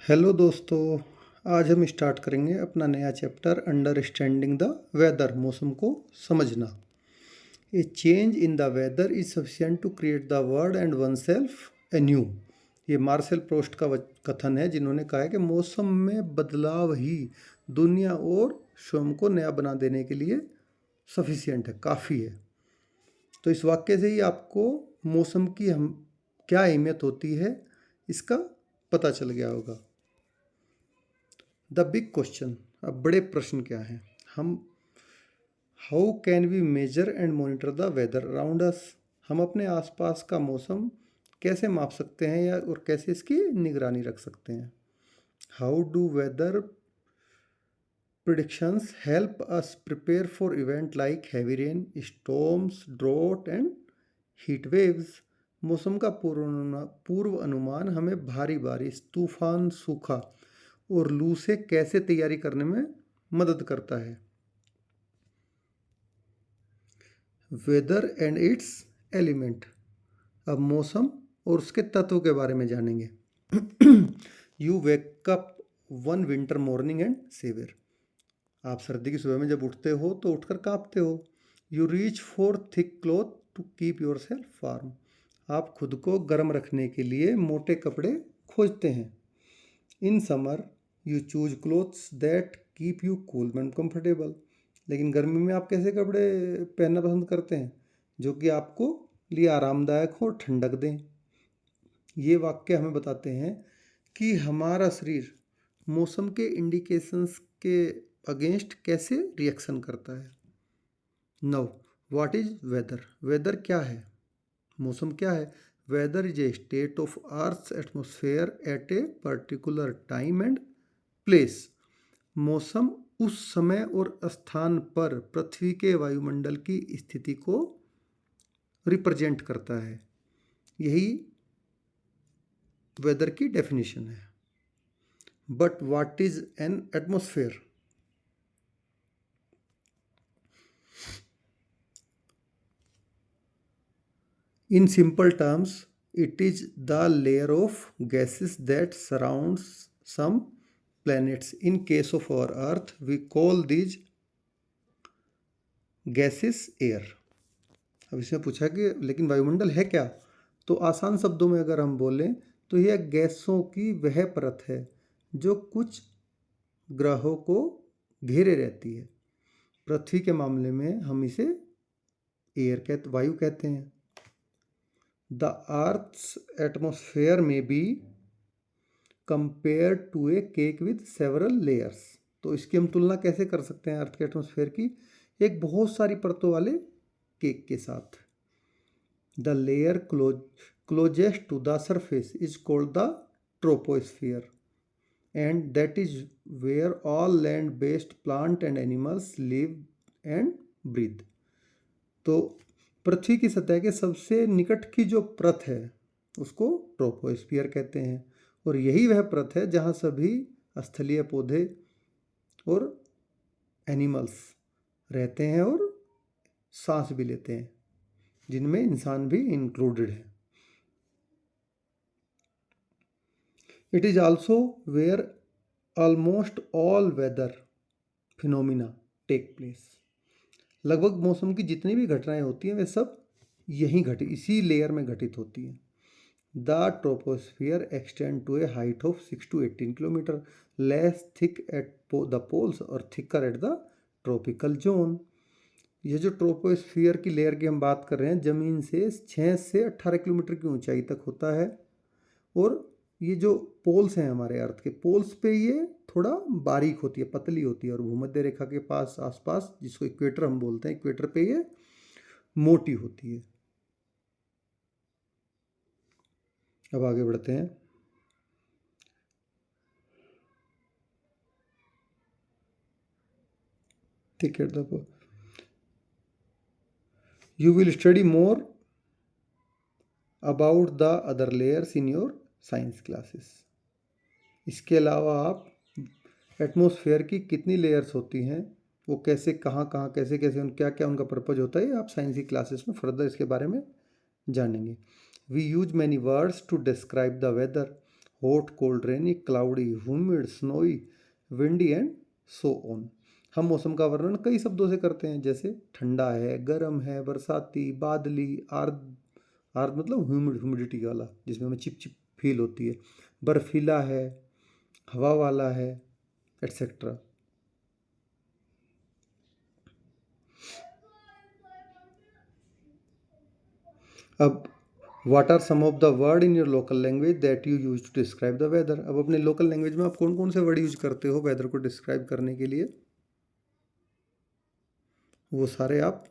Hello दोस्तों। आज हम स्टार्ट करेंगे अपना नया चैप्टर अंडरस्टैंडिंग द वेदर, मौसम को समझना। A change in the weather is sufficient to create the world and oneself anew. ये मार्शल प्रोस्ट का कथन है, जिन्होंने कहा है कि मौसम में बदलाव ही दुनिया और स्वयं को नया बना देने के लिए सफिशिएंट है, काफ़ी है। तो इस वाक्य से ही आपको मौसम की हम क्या अहमियत होती है इसका पता चल गया होगा। द बिग क्वेश्चन, अब बड़े प्रश्न क्या हैं? हम how can we measure and monitor the weather around us. हम अपने आसपास का मौसम कैसे माप सकते हैं या और कैसे इसकी निगरानी रख सकते हैं? How do weather predictions help us prepare for event like heavy rain, storms, drought and heat waves? मौसम का पूर्व अनुमान हमें भारी बारिश, तूफान, सूखा और लू से कैसे तैयारी करने में मदद करता है? Weather and its element. अब मौसम और उसके तत्व के बारे में जानेंगे। You wake up one winter morning and shiver. आप सर्दी की सुबह में जब उठते हो तो उठकर कांपते हो। You reach for thick cloth to keep yourself warm. आप खुद को गर्म रखने के लिए मोटे कपड़े खोजते हैं। In summer you choose clothes that keep you cool and comfortable. लेकिन गर्मी में आप कैसे कपड़े पहनना पसंद करते हैं? जो कि आपको लिए आरामदायक हो, ठंडक दें। ये वाक्य हमें बताते हैं कि हमारा शरीर मौसम के इंडिकेशंस के अगेंस्ट कैसे रिएक्शन करता है। Now what is weather? Weather क्या है? मौसम क्या है? Weather is a state of earth atmosphere at a particular time and place. मौसम उस समय और स्थान पर पृथ्वी के वायुमंडल की स्थिति को रिप्रेजेंट करता है। यही वेदर की डेफिनेशन है। But what is an atmosphere? In simple terms, it is the layer of gases that surrounds some planets. In case of our Earth, we call these gases air. अब इसमें पूछा कि लेकिन वायुमंडल है क्या? तो आसान शब्दों में अगर हम बोलें तो यह गैसों की वह परत है जो कुछ ग्रहों को घेरे रहती है। पृथ्वी के मामले में हम इसे वायु कहते हैं। The Earth's atmosphere may be compared to a cake with several layers. तो इसकी हम तुलना कैसे कर सकते हैं अर्थ के एटमॉस्फेयर की? एक बहुत सारी परतों वाले केक के साथ। The layer closest to the surface is called the troposphere, and that is where all land-based plant and animals live and breathe. तो पृथ्वी की सतह के सबसे निकट की जो परत है उसको ट्रोपोस्फियर कहते हैं, और यही वह परत है जहाँ सभी स्थलीय पौधे और एनिमल्स रहते हैं और सांस भी लेते हैं, जिनमें इंसान भी इंक्लूडेड है। It is also where almost all weather phenomena take place. लगभग मौसम की जितनी भी घटनाएं होती हैं वे सब इसी लेयर में घटित होती हैं। The troposphere extend to a height of 6 to 18 kilometre, less thick at the poles और thicker at the tropical zone. ये जो ट्रोपोस्फियर की लेयर की हम बात कर रहे हैं, ज़मीन से 6 से 18 किलोमीटर की ऊंचाई तक होता है, और ये जो पोल्स हैं हमारे अर्थ के, पोल्स पे ये थोड़ा बारीक होती है, पतली होती है, और भूमध्य रेखा के पास आसपास, जिसको इक्वेटर हम बोलते हैं, इक्वेटर पे ये मोटी होती है। अब आगे बढ़ते हैं। ठीक है, देखो, you will study more about the other layers in your science classes. इसके अलावा आप एटमॉस्फेयर की कितनी लेयर्स होती हैं, वो कैसे, कहाँ कहाँ, कैसे कैसे, क्या क्या उनका पर्पज होता है, आप साइंस की क्लासेस में फर्दर इसके बारे में जानेंगे। We use many words to describe the weather. Hot, cold, rainy, cloudy, humid, snowy, windy and so on. हम मौसम का वर्णन कई शब्दों से करते हैं, जैसे ठंडा है, गर्म है, बरसाती, बादली, आर्द। आर्द मतलब ह्यूमिडिटी वाला, जिसमें हमें चिप चिप फील होती है। बर्फीला है, हवा वाला है, एट्सेट्रा। अब what are some of the word in your local language that you use to describe the weather. अब अपने लोकल लैंग्वेज में आप कौन कौन से वर्ड यूज करते हो वेदर को डिस्क्राइब करने के लिए, वो सारे आप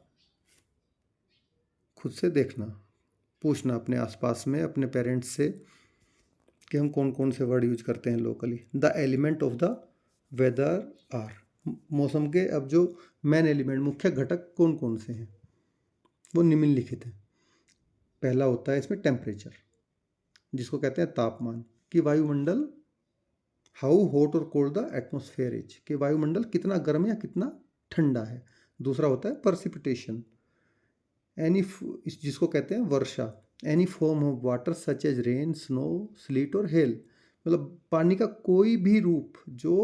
खुद से देखना, पूछना अपने आसपास में अपने पेरेंट्स से कि हम कौन कौन से वर्ड यूज करते हैं locally. The element of the weather are, मौसम के अब जो मेन एलिमेंट, मुख्य घटक कौन कौन से हैं, वो निम्नलिखित हैं। पहला होता है इसमें टेम्परेचर, जिसको कहते हैं तापमान, कि वायुमंडल, हाउ हॉट और कोल्ड द एटमोसफेयर इज, कि वायुमंडल कितना गर्म या कितना ठंडा है। दूसरा होता है परसिपिटेशन, एनी, जिसको कहते हैं वर्षा, any form of water such as rain, snow, sleet और हेल, मतलब पानी का कोई भी रूप जो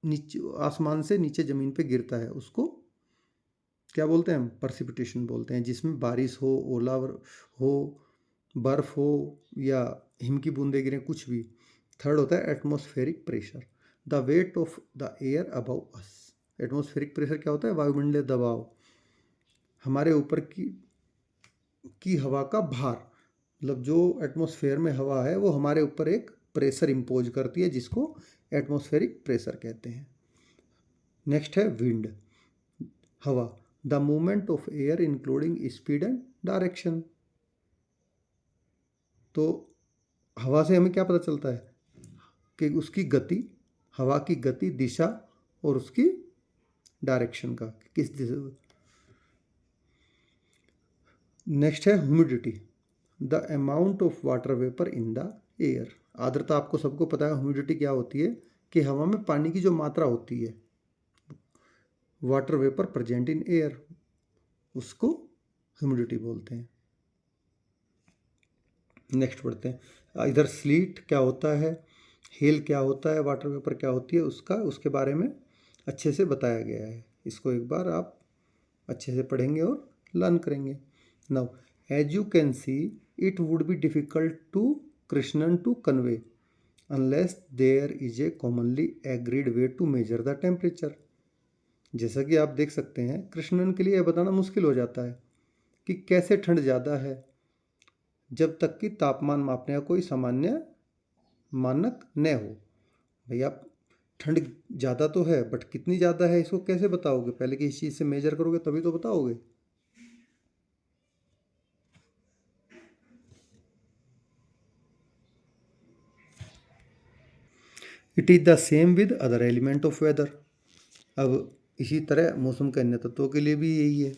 नीचे आसमान से नीचे ज़मीन पे गिरता है, उसको क्या बोलते हैं हम, परसिपिटेशन बोलते हैं। जिसमें बारिश हो, ओला हो, बर्फ़ हो या हिम की बूंदें गिरें, कुछ भी। थर्ड होता है atmospheric pressure, the weight of the air above us. Atmospheric pressure क्या होता है, वायुमंडलीय दबाव, हमारे ऊपर की हवा का भार, मतलब जो एटमॉस्फेयर में हवा है वो हमारे ऊपर एक प्रेशर इम्पोज करती है, जिसको एटमॉस्फेरिक प्रेशर कहते हैं। नेक्स्ट है विंड, हवा, the movement of air including speed and direction. तो हवा से हमें क्या पता चलता है कि उसकी गति, हवा की गति, दिशा और उसकी डायरेक्शन का, किस दिशा। नेक्स्ट है humidity, the amount of water vapour in the air. आर्द्रता आपको सबको पता है, ह्यूमिडिटी क्या होती है, कि हवा में पानी की जो मात्रा होती है, water vapour present in air, उसको ह्यूमिडिटी बोलते हैं। नेक्स्ट पढ़ते हैं, इधर स्लीट क्या होता है, हेल क्या होता है, वाटर वेपर क्या होती है, उसके बारे में अच्छे से बताया गया है। इसको एक बार आप अच्छे से पढ़ेंगे और लर्न करेंगे। Now as you can see it would be difficult to कृष्णन to convey unless there is a commonly agreed way to measure the temperature. जैसा कि आप देख सकते हैं, कृष्णन के लिए यह बताना मुश्किल हो जाता है कि कैसे ठंड ज़्यादा है, जब तक कि तापमान मापने का कोई सामान्य मानक न हो। भैया ठंड ज़्यादा तो है, बट कितनी ज़्यादा है इसको कैसे बताओगे, पहले किसी चीज़ से मेजर करोगे तभी तो बताओगे। It is the same with other element of weather. अब इसी तरह मौसम के अन्य तत्वों के लिए भी यही है।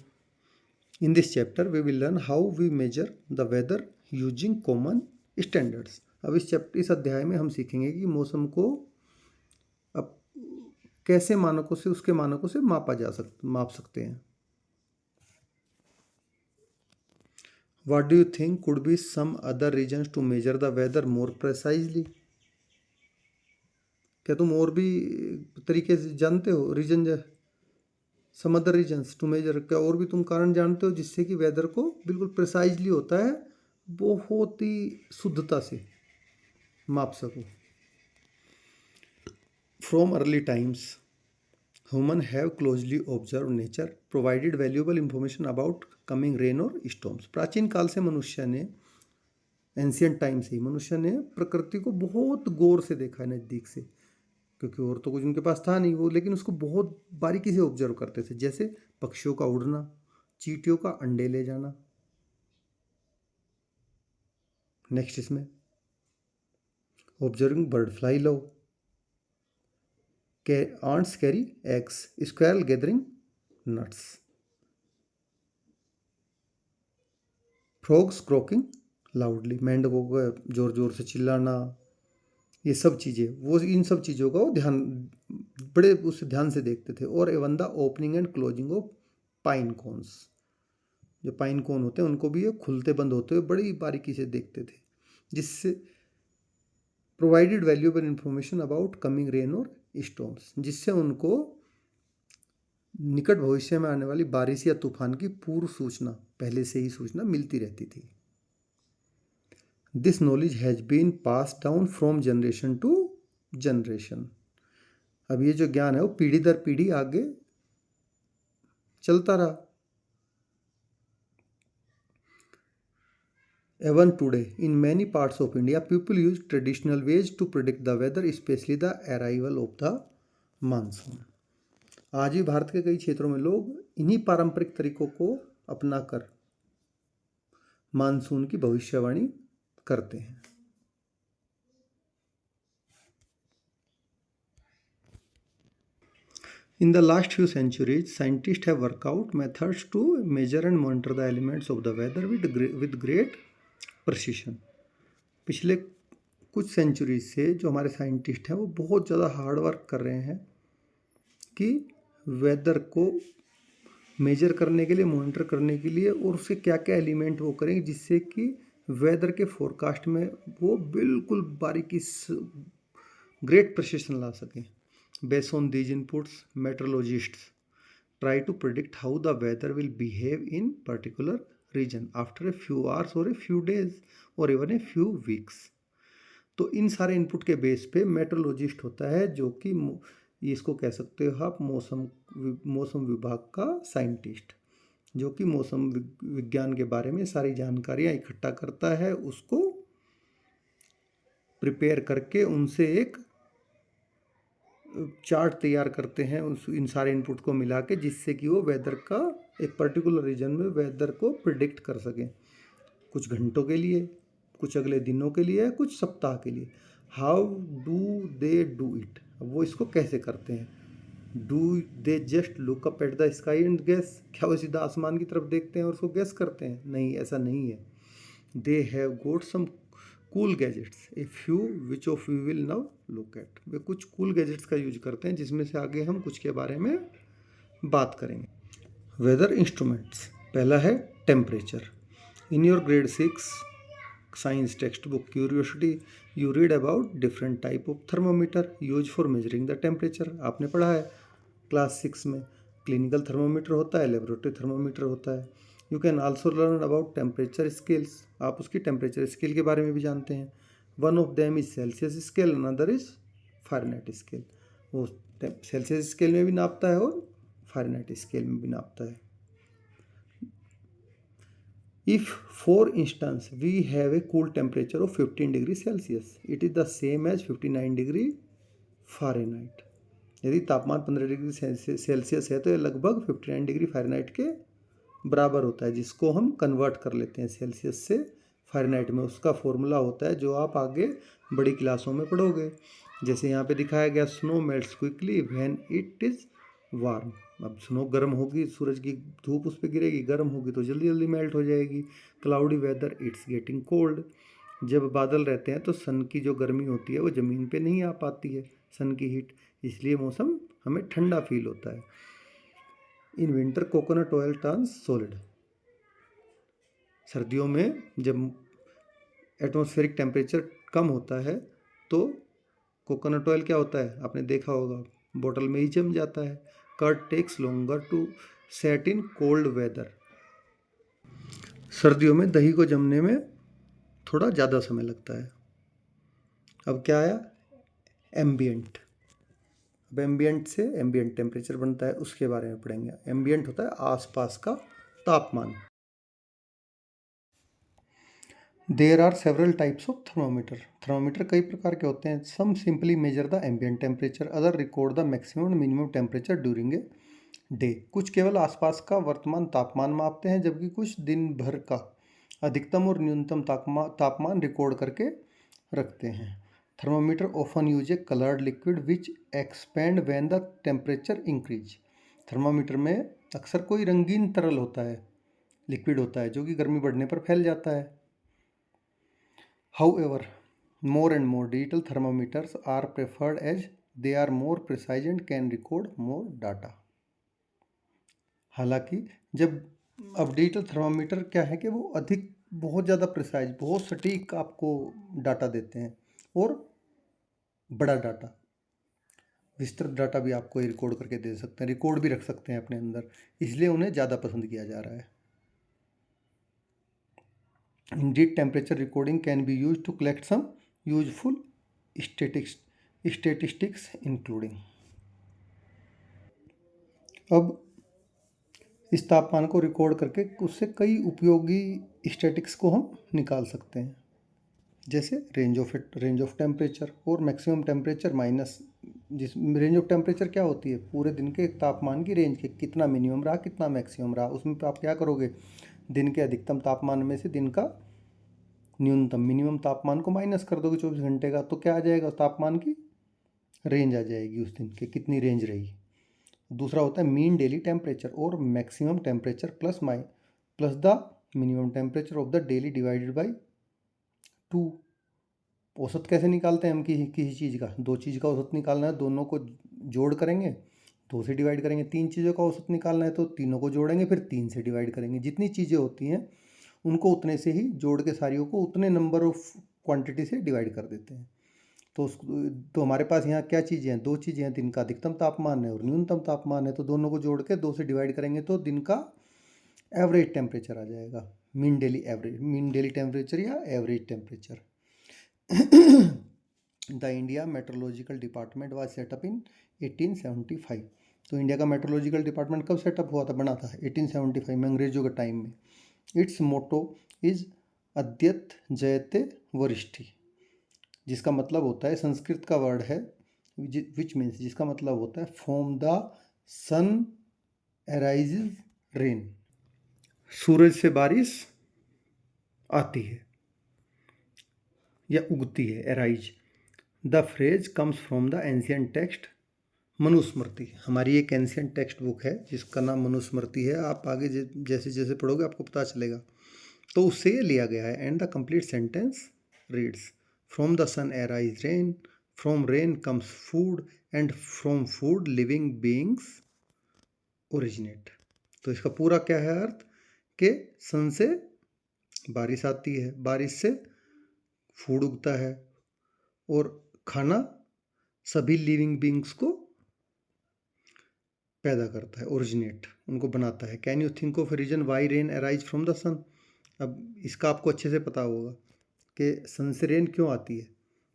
In this chapter we will learn how we measure the weather using common standards. अब इस अध्याय में हम सीखेंगे कि मौसम को अब कैसे मानकों से, उसके मानकों से माप सकते हैं। What do you think could be some other regions to measure the weather more precisely? क्या तुम और भी तरीके से जानते हो, reason, some other reasons to measure, क्या और भी तुम कारण जानते हो जिससे कि वेदर को बिल्कुल प्रिसाइजली होता है, बहुत ही शुद्धता से माप सको। From early times human have closely observe nature, provided valuable information about coming rain और स्टॉर्म्स। प्राचीन काल से मनुष्य ने, एंशियंट टाइम से ही मनुष्य ने प्रकृति को बहुत गौर से देखा है, नज़दीक से, क्योंकि और तो कुछ उनके पास था नहीं वो, लेकिन उसको बहुत बारीकी से ऑब्जर्व करते थे। जैसे पक्षियों का उड़ना, चींटियों का अंडे ले जाना। नेक्स्ट इसमें observing bird fly low, ants carry eggs, squirrel gathering nuts, frogs croaking loudly, मेंढकों का जोर जोर से चिल्लाना। ये सब चीज़ें, वो इन सब चीज़ों का वो बड़े उस ध्यान से देखते थे। और even the opening and closing of pine cones, जो पाइन कोन होते हैं उनको भी ये खुलते बंद होते हुए बड़ी बारीकी से देखते थे, जिससे provided valuable information about coming rain और स्टॉर्म्स, जिससे उनको निकट भविष्य में आने वाली बारिश या तूफान की पूर्व सूचना, पहले से ही सूचना मिलती रहती थी। This knowledge has been pass down from generation to generation. अब ये जो ज्ञान है वो पीढ़ी दर पीढ़ी आगे चलता रहा। Even today, in many parts of India, people use traditional ways to predict the weather, especially the arrival of the monsoon. आज भी भारत के कई क्षेत्रों में लोग इन्हीं पारंपरिक तरीकों को अपनाकर मानसून की भविष्यवाणी करते हैं। In the last few centuries, scientists have worked out methods to measure and monitor the elements of the weather with great precision. पिछले कुछ सेंचुरी से जो हमारे साइंटिस्ट हैं वो बहुत ज़्यादा हार्ड वर्क कर रहे हैं कि वेदर को मेजर करने के लिए, मॉनिटर करने के लिए, और उसके क्या क्या एलिमेंट वो करेंगे जिससे कि वेदर के फोरकास्ट में वो बिल्कुल बारीकी ग्रेट प्रिसिशन ला सकें। Based on these inputs, meteorologists try to predict how the weather will behave in particular region after a few hours or a few days or even a few weeks. तो इन सारे input के base पे metrologist होता है जो कि इसको कह सकते हो आप मौसम विभाग का साइंटिस्ट, जो कि मौसम विज्ञान के बारे में सारी जानकारियाँ इकट्ठा करता है, उसको प्रिपेयर करके उनसे एक चार्ट तैयार करते हैं इन सारे इनपुट को मिला के, जिससे कि वो वेदर का एक पर्टिकुलर रीजन में वेदर को प्रिडिक्ट कर सकें, कुछ घंटों के लिए, कुछ अगले दिनों के लिए, कुछ सप्ताह के लिए। How do they do it? अब वो इसको कैसे करते हैं? Do they just look up at the sky and guess? क्या वो सीधा आसमान की तरफ देखते हैं और उसको गेस करते हैं? नहीं, ऐसा नहीं है। They have got some cool gadgets, a few which of we will now look at. वे कुछ कूल गैजेट्स का यूज करते हैं जिसमें से आगे हम कुछ के बारे में बात करेंगे। वेदर इंस्ट्रूमेंट्स, पहला है temperature. In your grade 6 science text book curiosity you read about different type of thermometer use for measuring the temperature. आपने पढ़ा है क्लास 6 में। क्लिनिकल थर्मोमीटर होता है, लेबोरेटरी थर्मोमीटर होता है। You can also learn about temperature scales. आप उसकी टेम्परेचर स्केल के बारे में भी जानते हैं। One of them is Celsius scale, another is Fahrenheit scale. वो सेल्सियस स्केल में भी नापता है और फ़ारेनहाइट स्केल में भी नापता है। If, for instance, we have a cool temperature of 15 degree Celsius, it is the same as 59 degree Fahrenheit. यदि तापमान 15 डिग्री सेल्सियस है तो ये लगभग 59 डिग्री फ़ारेनहाइट के बराबर होता है, जिसको हम कन्वर्ट कर लेते हैं सेल्सियस से फ़ारेनहाइट में। उसका फॉर्मूला होता है जो आप आगे बड़ी क्लासों में पढ़ोगे। जैसे यहाँ पे दिखाया गया, snow melts quickly when it is warm. अब स्नो गर्म होगी, सूरज की धूप उस पर गिरेगी, गर्म होगी तो जल्दी जल्दी मेल्ट हो जाएगी। Cloudy whether it's getting cold. जब बादल रहते हैं तो सन की जो गर्मी होती है वो ज़मीन पे नहीं आ पाती है, सन की हीट, इसलिए मौसम हमें ठंडा फील होता है। In winter coconut oil turns solid. सर्दियों में जब एटमॉस्फेरिक टेम्परेचर कम होता है तो कोकोनट ऑयल क्या होता है, आपने देखा होगा, बोतल में ही जम जाता है। Curd takes longer to set in cold weather. सर्दियों में दही को जमने में थोड़ा ज़्यादा समय लगता है। अब क्या आया, एम्बियंट। अब एम्बियंट से एम्बियंट टेम्परेचर बनता है, उसके बारे में पढ़ेंगे। एम्बियंट होता है आसपास का तापमान। There are several types of thermometer. Thermometer कई प्रकार के होते हैं। Some simply measure the ambient temperature, other record the maximum and minimum temperature during a day. कुछ केवल आसपास का वर्तमान तापमान मापते हैं, जबकि कुछ दिन भर का अधिकतम और न्यूनतम तापमान रिकॉर्ड करके रखते हैं। Thermometer often use A coloured liquid which expand when the temperature increase. Thermometer में अक्सर कोई रंगीन तरल होता है, लिक्विड होता है, जो कि गर्मी बढ़ने पर फैल जाता है। However, more and more digital thermometers are preferred as they are more precise and can record more data. हालांकि जब अब डिजिटल थर्मामीटर क्या है कि वो बहुत ज़्यादा प्रिसाइज, बहुत सटीक आपको डाटा देते हैं और बड़ा डाटा, विस्तृत डाटा भी आपको रिकॉर्ड करके दे सकते हैं, रिकॉर्ड भी रख सकते हैं अपने अंदर, इसलिए उन्हें ज़्यादा पसंद किया जा रहा है। Indeed, temperature recording can be used to collect some useful statistics including। अब इस तापमान को रिकॉर्ड करके उससे कई उपयोगी स्टैटिक्स को हम निकाल सकते हैं, जैसे रेंज ऑफ टेम्परेचर और मैक्सिमम टेम्परेचर माइनस। जिस रेंज ऑफ टेम्परेचर क्या होती है, पूरे दिन के तापमान की रेंज के कितना मिनिमम रहा कितना मैक्सिमम रहा, उसमें आप क्या करोगे, दिन के अधिकतम तापमान में से दिन का न्यूनतम मिनिमम तापमान को माइनस कर दोगे 24 घंटे का, तो क्या आ जाएगा, तापमान की रेंज आ जाएगी उस दिन के कितनी रेंज रही। दूसरा होता है मीन डेली टेम्परेचर और maximum temperature plus the minimum temperature of the daily divided by 2। औसत कैसे निकालते हैं हम किसी चीज़ का, दो चीज़ का औसत निकालना है, दोनों को जोड़ करेंगे, 2 से डिवाइड करेंगे। 3 चीज़ों का औसत निकालना है तो तीनों को जोड़ेंगे, फिर 3 से डिवाइड करेंगे। जितनी चीज़ें होती हैं उनको उतने से ही जोड़ के सारियों को उतने नंबर ऑफ क्वांटिटी से डिवाइड कर देते हैं। तो हमारे पास यहाँ क्या चीज़ें हैं, 2 चीज़ें हैं, दिन का अधिकतम तापमान है और न्यूनतम तापमान है, तो दोनों को जोड़ के 2 से डिवाइड करेंगे तो दिन का एवरेज टेम्परेचर आ जाएगा, मीन डेली टेम्परेचर या average temperature. The India Meteorological Department was set up in 1875। तो इंडिया का मेट्रोलॉजिकल डिपार्टमेंट कब सेटअप हुआ था, बना था 1875 में, अंग्रेजों के टाइम में। इट्स मोटो इज अद्यत जयते वरिष्ठी, जिसका मतलब होता है, संस्कृत का वर्ड है विच मीन्स, जिसका मतलब होता है from the sun arises rain, सूरज से बारिश आती है या उगती है, arise. The phrase comes from the ancient text Manusmriti. हमारी एक एंशियंट टेक्स्ट बुक है जिसका नाम मनुस्मृति है, आप आगे जैसे जैसे पढ़ोगे आपको पता चलेगा, तो उससे ये लिया गया है। And the complete sentence reads from the sun arise rain, from rain comes food and from food living beings originate. तो इसका पूरा क्या है अर्थ, कि सन से बारिश आती है, बारिश से फूड उगता है और खाना सभी लिविंग बीइंग्स को पैदा करता है, ओरिजिनेट उनको बनाता है। Can you think of reason why rain arise from the sun. अब इसका आपको अच्छे से पता होगा कि सन से रेन क्यों आती है,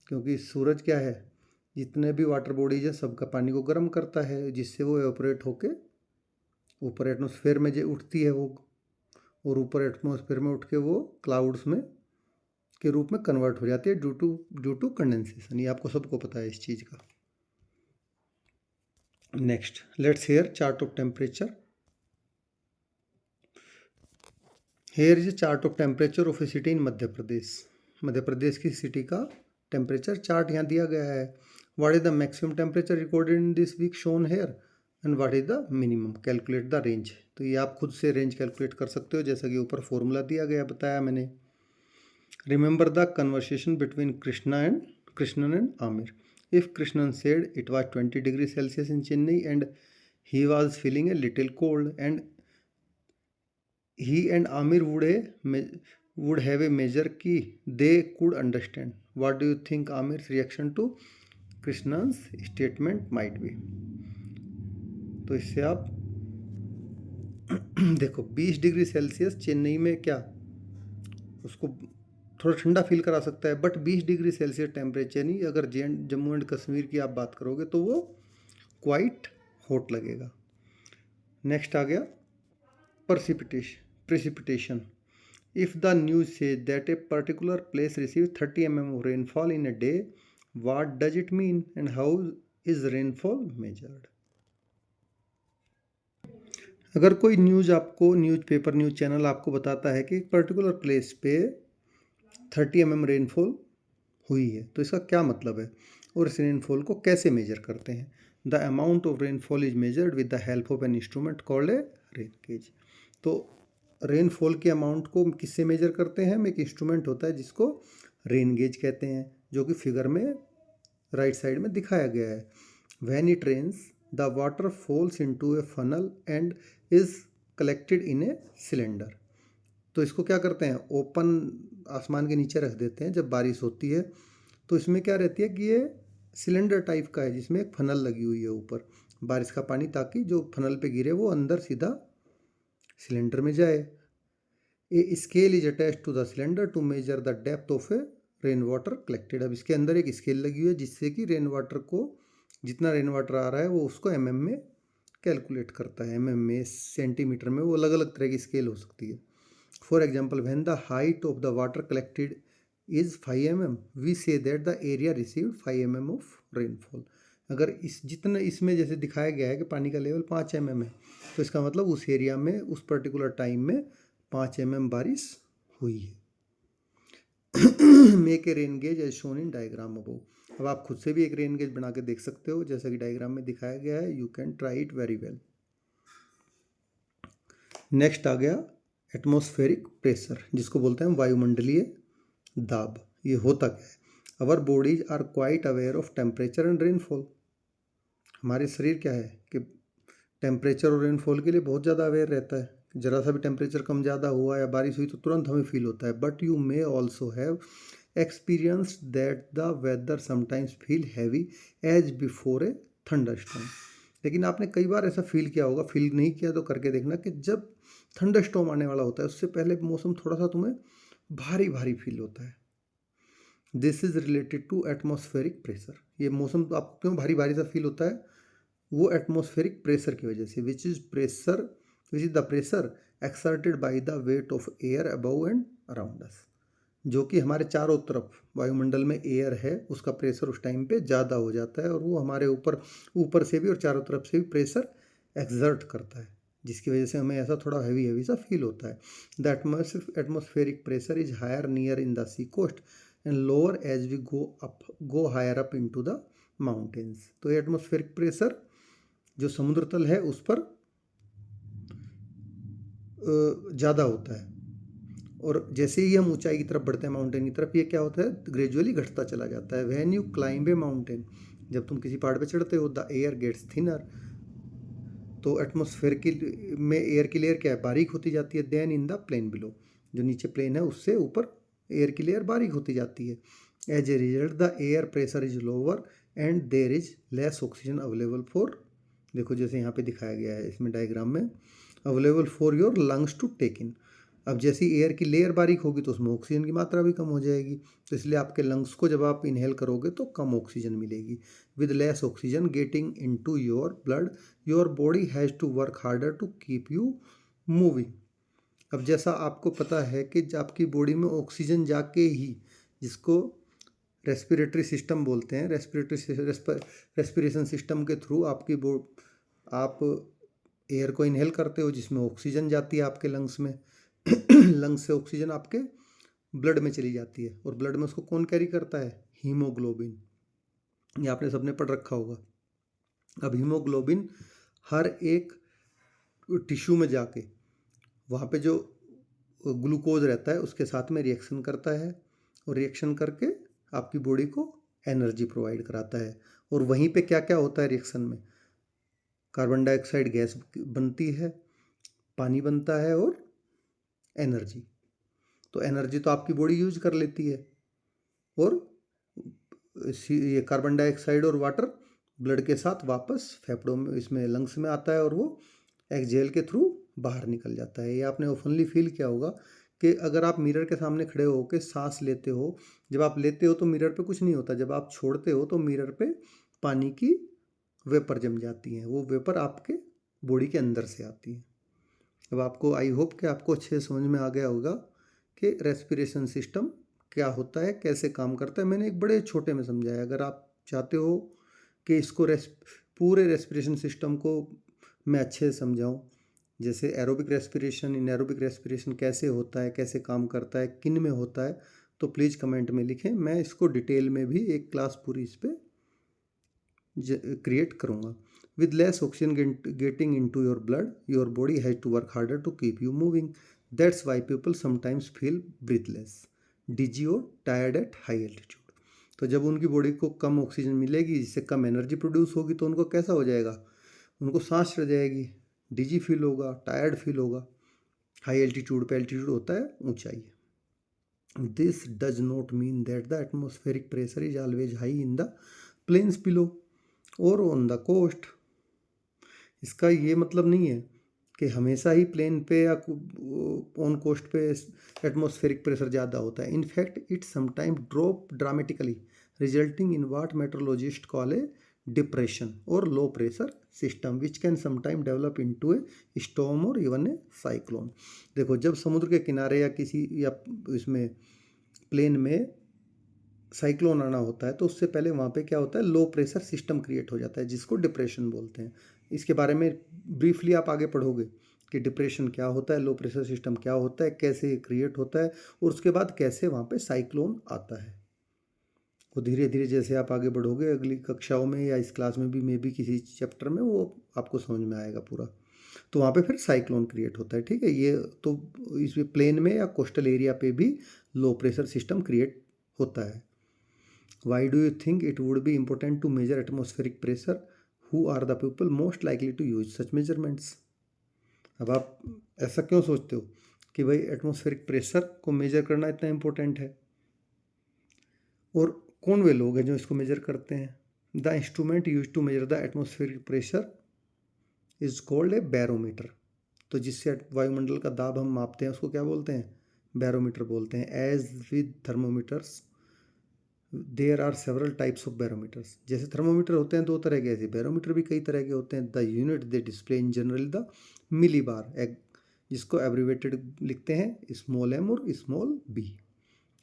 क्योंकि सूरज क्या है, जितने भी वाटर बॉडीज हैं सबका पानी को गर्म करता है, जिससे वो एवपोरेट होके ऊपर एटमॉस्फेयर में जो उठती है वो, और ऊपर एटमॉस्फेयर में उठ के वो क्लाउड्स में के रूप में कन्वर्ट हो जाती है ड्यू टू कंडेंसेशन। ये आपको सबको पता है इस चीज़ का। Next let's here chart of temperature. Here is chart of temperature of a city in Madhya Pradesh. Madhya Pradesh की सिटी का टेम्परेचर चार्ट यहाँ दिया गया है। What is the maximum temperature recorded in this week shown here and what is the minimum, calculate the range. तो ये आप खुद से रेंज कैलकुलेट कर सकते हो, जैसा कि ऊपर फॉर्मूला दिया गया बताया मैंने। Remember the conversation between Krishnan and Aamir. If Krishnan said it was 20 degrees Celsius in Chennai and he was feeling a little cold, and he and Amir would have a measure key they could understand. What do you think Amir's reaction to Krishnan's statement might be? तो इससे आप देखो 20 degree Celsius Chennai में क्या उसको थोड़ा ठंडा feel करा सकता है, बट 20 डिग्री सेल्सियस टेम्परेचर नहीं, अगर जम्मू एंड कश्मीर की आप बात करोगे तो वो क्वाइट हॉट लगेगा। नेक्स्ट आ गया precipitation. If the news say that A particular place receive 30 mm of rainfall in a day, what does it mean and how is rainfall measured. अगर कोई न्यूज़ आपको न्यूज़पेपर न्यूज़ चैनल आपको बताता है कि एक पर्टिकुलर प्लेस पे 30 mm rainfall हुई है, तो इसका क्या मतलब है और इस रेनफॉल को कैसे मेजर करते हैं। The amount of rainfall is measured with the help of N instrument called a rain gauge. तो रेनफॉल के अमाउंट को किससे मेजर करते हैं, एक इंस्ट्रूमेंट होता है जिसको रेन गेज कहते हैं, जो कि फिगर में राइट साइड में दिखाया गया है। When it rains the water falls into a funnel and is collected in a cylinder. तो इसको क्या करते हैं, ओपन आसमान के नीचे रख देते हैं जब बारिश होती है, तो इसमें क्या रहती है कि ये सिलेंडर टाइप का है जिसमें एक फनल लगी हुई है ऊपर बारिश का पानी, ताकि जो फनल पे गिरे वो अंदर सीधा सिलेंडर में जाए। A scale is attach to the cylinder to measure the depth of a rain water collected. अब इसके अंदर एक स्केल लगी हुई है जिससे कि रेन वाटर को, जितना रेन वाटर आ रहा है वो उसको mm में कैलकुलेट करता है, mm में, सेंटीमीटर में, वो अलग अलग तरह की स्केल हो सकती है। For example, when the height of the water collected is 5 mm, we say that the area received 5 mm of rainfall. अगर इस जितना इसमें जैसे दिखाया गया है कि पानी का लेवल 5 mm है, तो इसका मतलब उस एरिया में उस पर्टिकुलर टाइम में 5 mm बारिश हुई है। Make a rain gauge as shown in diagram above. अब आप खुद से भी एक रेन गेज बना के देख सकते हो जैसा कि डायग्राम में दिखाया गया है। You can try it very well. Next आ गया एटमॉस्फेरिक प्रेशर, जिसको बोलते हैं वायुमंडलीय दाब। ये होता क्या है? Our bodies are quite aware of temperature and rainfall. हमारे शरीर क्या है कि टेम्परेचर और रेनफॉल के लिए बहुत ज़्यादा अवेयर रहता है। ज़रा सा भी टेम्परेचर कम ज़्यादा हुआ या बारिश हुई तो तुरंत हमें फील होता है। But you may also have experience that the weather sometimes feel heavy as before a thunderstorm. लेकिन आपने कई बार ऐसा फील किया होगा, फील नहीं किया तो करके देखना, कि जब थंडरस्टॉर्म आने वाला होता है उससे पहले मौसम थोड़ा सा तुम्हें भारी भारी फील होता है। This is related to atmospheric pressure. ये मौसम तो आपको क्यों भारी भारी सा फील होता है? वो एटमॉस्फेरिक प्रेशर की वजह से। Which is the pressure exerted by the weight of air above and around us. जो कि हमारे चारों तरफ वायुमंडल में एयर है, उसका प्रेशर उस टाइम पे ज़्यादा हो जाता है और वो हमारे ऊपर से भी और चारों तरफ से भी प्रेशर एक्सर्ट करता है, जिसकी वजह से हमें ऐसा थोड़ा हैवी हैवी सा फील होता है। The atmospheric pressure is higher near in the sea coast and lower as we go higher up into the mountains. तो एटमॉस्फेरिक प्रेशर जो समुद्र तल है उस पर ज़्यादा होता है, और जैसे ही हम ऊंचाई की तरफ बढ़ते हैं, माउंटेन की तरफ, ये क्या होता है? ग्रेजुअली घटता चला जाता है। When you climb A mountain, जब तुम किसी पहाड़ पे चढ़ते हो, द एयर गेट्स थिनर, तो एटमॉस्फेयर की में एयर की लेयर क्या है? बारीक होती जाती है। Then in the plain below, जो नीचे प्लेन है उससे ऊपर एयर की लेयर बारीक होती जाती है। As a result the air pressure is lower and there is less oxygen available for, देखो जैसे यहाँ पे दिखाया गया है इसमें डायग्राम में, available for your lungs to take in. अब जैसी एयर की लेयर बारीक होगी तो उसमें ऑक्सीजन की मात्रा भी कम हो जाएगी, तो इसलिए आपके लंग्स को जब आप इनहेल करोगे तो कम ऑक्सीजन मिलेगी। With less oxygen getting into your blood, your body has to work harder to keep you moving. अब जैसा आपको पता है कि आपकी बॉडी में ऑक्सीजन जाके ही, जिसको रेस्पिरेटरी सिस्टम बोलते हैं, रेस्पिरेशन सिस्टम के थ्रू आप एयर को इनहेल करते हो जिसमें ऑक्सीजन जाती है आपके लंग्स में। लंग्स से ऑक्सीजन आपके ब्लड में चली जाती है, और ब्लड में उसको कौन कैरी करता है? हीमोग्लोबिन। ये आपने सबने पढ़ रखा होगा। अब हीमोग्लोबिन हर एक टिश्यू में जाके वहाँ पे जो ग्लूकोज रहता है उसके साथ में रिएक्शन करता है, और रिएक्शन करके आपकी बॉडी को एनर्जी प्रोवाइड कराता है। और वहीं पे क्या क्या होता है रिएक्शन में? कार्बन डाइऑक्साइड गैस बनती है, पानी बनता है, और एनर्जी। तो एनर्जी तो आपकी बॉडी यूज कर लेती है, और ये कार्बन डाइऑक्साइड और वाटर ब्लड के साथ वापस फेफड़ों में, इसमें लंग्स में आता है, और वो एक्सहेल के थ्रू बाहर निकल जाता है। ये आपने ओपनली फील किया होगा कि अगर आप मिरर के सामने खड़े होकर सांस लेते हो, जब आप लेते हो तो मिरर पे कुछ नहीं होता, जब आप छोड़ते हो तो मिरर पे पानी की वेपर जम जाती हैं, वो वेपर आपके बॉडी के अंदर से आती है। अब आपको, आई होप कि आपको अच्छे समझ में आ गया होगा कि रेस्पिरेशन सिस्टम क्या होता है, कैसे काम करता है। मैंने एक बड़े छोटे में समझाया। अगर आप चाहते हो कि इसको पूरे रेस्पिरेशन सिस्टम को मैं अच्छे से समझाऊं, जैसे एरोबिक रेस्पिरेशन, इनएरोबिक रेस्पिरेशन कैसे होता है, कैसे काम करता है, किन में होता है, तो प्लीज़ कमेंट में लिखें। मैं इसको डिटेल में भी एक क्लास पूरी इस पर क्रिएट करूँगा। With less oxygen getting into your blood, your body has to work harder to keep you moving. That's why people sometimes feel breathless, dizzy और tired at high altitude. तो जब उनकी बॉडी को कम oxygen मिलेगी, जिससे कम energy produce होगी, तो उनको कैसा हो जाएगा? उनको सांस चढ़ जाएगी, डिजी फील होगा, टायर्ड फील होगा। हाई एल्टीट्यूड पे, एल्टीट्यूड होता है ऊंचाई। This does not mean that the atmospheric pressure is always high in the plains below और ऑन द कोस्ट। इसका ये मतलब नहीं है कि हमेशा ही प्लेन पे या ऑन कोस्ट पे एटमॉस्फेरिक प्रेशर ज़्यादा होता है। In fact it sometime drop dramatically resulting in what meteorologist call a depression और low pressure system which can sometime develop into a storm और इवन ए साइक्लोन। देखो, जब समुद्र के किनारे या किसी या इसमें प्लेन में साइक्लोन आना होता है तो उससे पहले वहाँ पे क्या होता है, लो प्रेशर सिस्टम क्रिएट हो जाता है जिसको डिप्रेशन बोलते हैं। इसके बारे में ब्रीफली आप आगे पढ़ोगे कि डिप्रेशन क्या होता है, लो प्रेशर सिस्टम क्या होता है, कैसे क्रिएट होता है और उसके बाद कैसे वहाँ पे साइक्लोन आता है। वो धीरे धीरे जैसे आप आगे बढ़ोगे अगली कक्षाओं में या इस क्लास में भी मे भी किसी चैप्टर में वो आपको समझ में आएगा पूरा। तो वहाँ पे फिर साइक्लोन क्रिएट होता है। ठीक है, ये तो इस प्लेन में या कोस्टल एरिया पे भी लो प्रेशर सिस्टम क्रिएट होता है। Why do you think it would be important to measure atmospheric pressure? Who are the people most likely to use such measurements? अब आप ऐसा क्यों सोचते हो कि भाई एटमॉस्फेरिक प्रेशर को मेजर करना इतना इम्पोर्टेंट है, और कौन वे लोग हैं जो इसको मेजर करते हैं? The instrument use to measure the atmospheric pressure is called a barometer. तो जिससे वायुमंडल का दाब हम मापते हैं उसको क्या बोलते हैं? बैरोमीटर बोलते हैं। As with thermometers there are several types of barometers. जैसे थर्मोमीटर होते हैं दो तरह के, ऐसे बैरोमीटर भी कई तरह के होते हैं। The unit they display in general the millibar, जिसको एब्रीवेटेड लिखते हैं स्मॉल m और स्मॉल b।